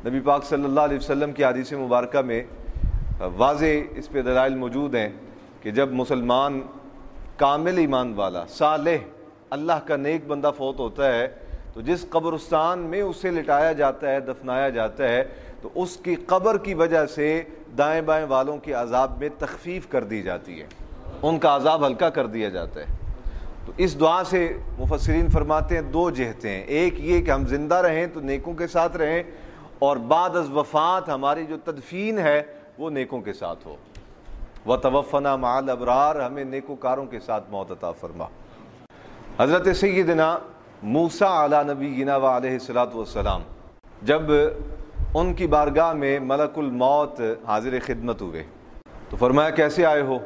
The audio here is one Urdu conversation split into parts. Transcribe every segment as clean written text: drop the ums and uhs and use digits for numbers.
نبی پاک صلی اللہ علیہ وسلم کی حدیث مبارکہ میں واضح اس پہ دلائل موجود ہیں کہ جب مسلمان کامل ایمان والا صالح اللہ کا نیک بندہ فوت ہوتا ہے تو جس قبرستان میں اسے لٹایا جاتا ہے، دفنایا جاتا ہے، تو اس کی قبر کی وجہ سے دائیں بائیں والوں کے عذاب میں تخفیف کر دی جاتی ہے، ان کا عذاب ہلکا کر دیا جاتا ہے۔ تو اس دعا سے مفسرین فرماتے ہیں دو جہتیں ہیں، ایک یہ کہ ہم زندہ رہیں تو نیکوں کے ساتھ رہیں، اور بعد از وفات ہماری جو تدفین ہے وہ نیکوں کے ساتھ ہو۔ وَتَوَفَّنَا مَعَ الْأَبْرَارِ، ہمیں نیکوکاروں کے ساتھ موت عطا فرما۔ حضرت سیدنا موسیٰ علیہ نبینا وعلیہ الصلوۃ والسلام جب ان کی بارگاہ میں ملک الموت حاضر خدمت ہوئے تو فرمایا کیسے آئے ہو؟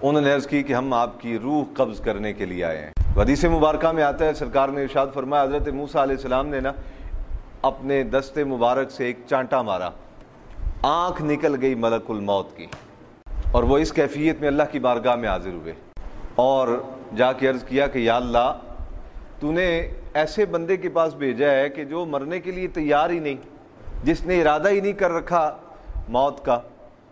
انہوں نے عرض کی کہ ہم آپ کی روح قبض کرنے کے لیے آئے ہیں۔ حدیث مبارکہ میں آتا ہے، سرکار نے ارشاد فرمایا حضرت موسیٰ علیہ السلام نے اپنے دست مبارک سے ایک چانٹا مارا، آنکھ نکل گئی ملک الموت کی، اور وہ اس کیفیت میں اللہ کی بارگاہ میں حاضر ہوئے اور جا کے عرض کیا کہ یا اللہ، تو نے ایسے بندے کے پاس بھیجا ہے کہ جو مرنے کے لیے تیار ہی نہیں، جس نے ارادہ ہی نہیں کر رکھا موت کا،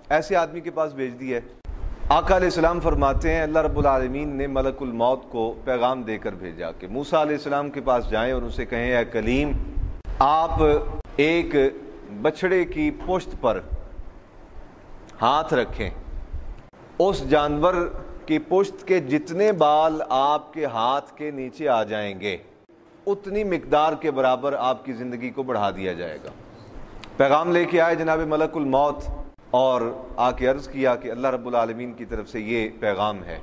ایسے آدمی کے پاس بھیج دیا ہے۔ آقا علیہ السلام فرماتے ہیں اللہ رب العالمین نے ملک الموت کو پیغام دے کر بھیجا کہ موسیٰ علیہ السلام کے پاس جائیں اور اسے کہیں اے کلیم، آپ ایک بچھڑے کی پشت پر ہاتھ رکھیں، اس جانور کی پشت کے جتنے بال آپ کے ہاتھ کے نیچے آ جائیں گے اتنی مقدار کے برابر آپ کی زندگی کو بڑھا دیا جائے گا۔ پیغام لے کے آئے جناب ملک الموت اور آ کے عرض کیا کہ اللہ رب العالمین کی طرف سے یہ پیغام ہے۔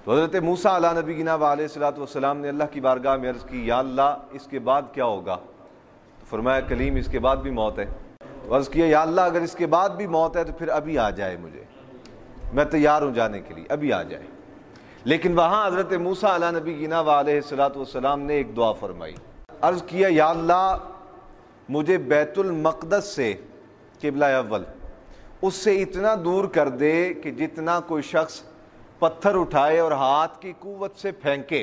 تو حضرت موسیٰ علیہ نبینا وعلیہ الصلوۃ والسلام نے اللہ کی بارگاہ میں عرض کی یا اللہ اس کے بعد کیا ہوگا؟ تو فرمایا کلیم اس کے بعد بھی موت ہے۔ تو عرض کیا یا اللہ اگر اس کے بعد بھی موت ہے تو پھر ابھی آ جائے، مجھے میں تیار ہوں جانے کے لیے، ابھی آ جائے۔ لیکن وہاں حضرت موسیٰ علیہ نبینا وعلیہ الصلوۃ والسلام نے ایک دعا فرمائی، عرض کیا یا اللہ مجھے بیت المقدس سے قبلہ اول اس سے اتنا دور کر دے کہ جتنا کوئی شخص پتھر اٹھائے اور ہاتھ کی قوت سے پھینکے،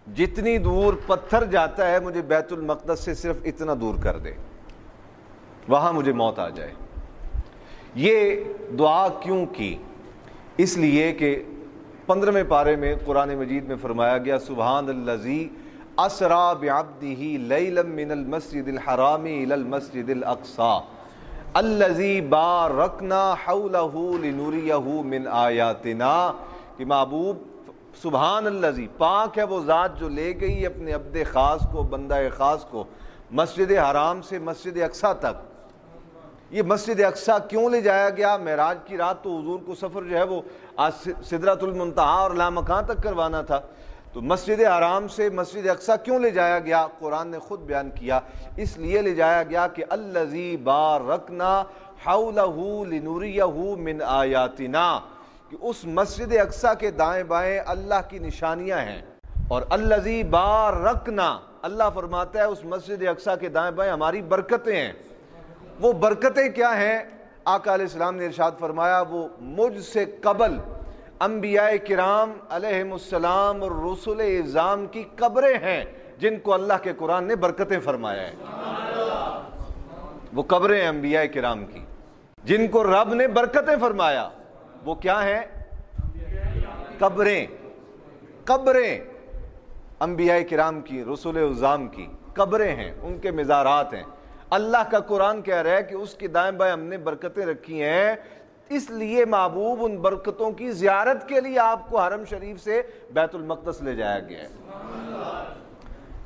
جتنی دور پتھر جاتا ہے مجھے بیت المقدس سے صرف اتنا دور کر دے، وہاں مجھے موت آ جائے۔ یہ دعا کیوں کی؟ اس لیے کہ 15ویں پارے میں قرآن مجید میں فرمایا گیا سبحان الذی اسریٰ بعبدہ لیلا من المسجد الحرام الی المسجد الاقصی الذی بارکنا حولہ لنریہ من آیاتنا، کہ محبوب سبحان الذی، پاک ہے وہ ذات جو لے گئی اپنے عبد خاص کو، بندہ خاص کو مسجد حرام سے مسجد اقصیٰ تک۔ یہ مسجد اقصیٰ کیوں لے جایا گیا؟ معراج کی رات تو حضور کو سفر جو ہے وہ سدرۃ المنتہا اور لامکان تک کروانا تھا، تو مسجد حرام سے مسجد اقصیٰ کیوں لے جایا گیا؟ قرآن نے خود بیان کیا، اس لیے لے جایا گیا کہ الذی بارکنا حولہ لنریہ من آیاتنا، کہ اس مسجد اقصیٰ کے دائیں بائیں اللہ کی نشانیاں ہیں، اور الذی بارکنا، اللہ فرماتا ہے اس مسجد اقصیٰ کے دائیں بائیں ہماری برکتیں ہیں۔ وہ برکتیں کیا ہیں؟ آقا علیہ السلام نے ارشاد فرمایا وہ مجھ سے قبل انبیاء کرام علیہم السلام اور رسول اعظام کی قبریں ہیں جن کو اللہ کے قرآن نے برکتیں فرمایا ہے۔ وہ قبریں ہیں انبیاء کرام کی جن کو رب نے برکتیں فرمایا، وہ کیا ہیں؟ قبریں، قبریں انبیاء کرام کی، رسول اعظام کی قبریں ہیں، ان کے مزارات ہیں۔ اللہ کا قرآن کہہ رہا ہے کہ اس کی دائیں بائیں ہم نے برکتیں رکھی ہیں، اس لیے محبوب ان برکتوں کی زیارت کے لیے آپ کو حرم شریف سے بیت المقدس لے جایا گیا ہے۔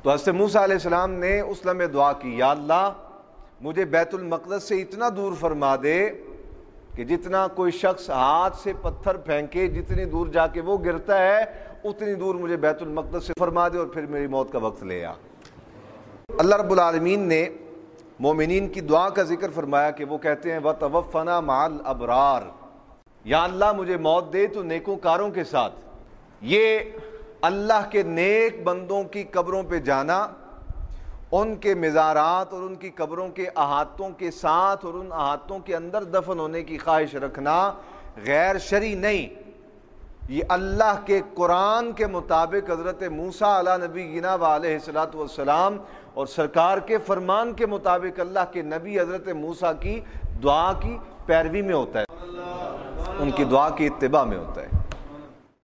تو حضرت موسیٰ علیہ السلام نے اس لمحے دعا کی یا اللہ مجھے بیت المقدس سے اتنا دور فرما دے کہ جتنا کوئی شخص ہاتھ سے پتھر پھینکے جتنی دور جا کے وہ گرتا ہے اتنی دور مجھے بیت المقدس سے فرما دے، اور پھر میری موت کا وقت لے آ۔ اللہ رب العالمین نے مومنین کی دعا کا ذکر فرمایا کہ وہ کہتے ہیں وَتَوَفَّنَا مَعَ الْأَبْرَارِ، یا اللہ مجھے موت دے تو نیکوکاروں کے ساتھ۔ یہ اللہ کے نیک بندوں کی قبروں پہ جانا، ان کے مزارات اور ان کی قبروں کے احاطوں کے ساتھ اور ان احاطوں کے اندر دفن ہونے کی خواہش رکھنا غیر شرعی نہیں، یہ اللہ کے قرآن کے مطابق حضرت موسیٰ علیہ نبینا علیہ الصلوۃ والسلام اور سرکار کے فرمان کے مطابق اللہ کے نبی حضرت موسیٰ کی دعا کی پیروی میں ہوتا ہے، ان کی دعا کی اتباع میں ہوتا ہے۔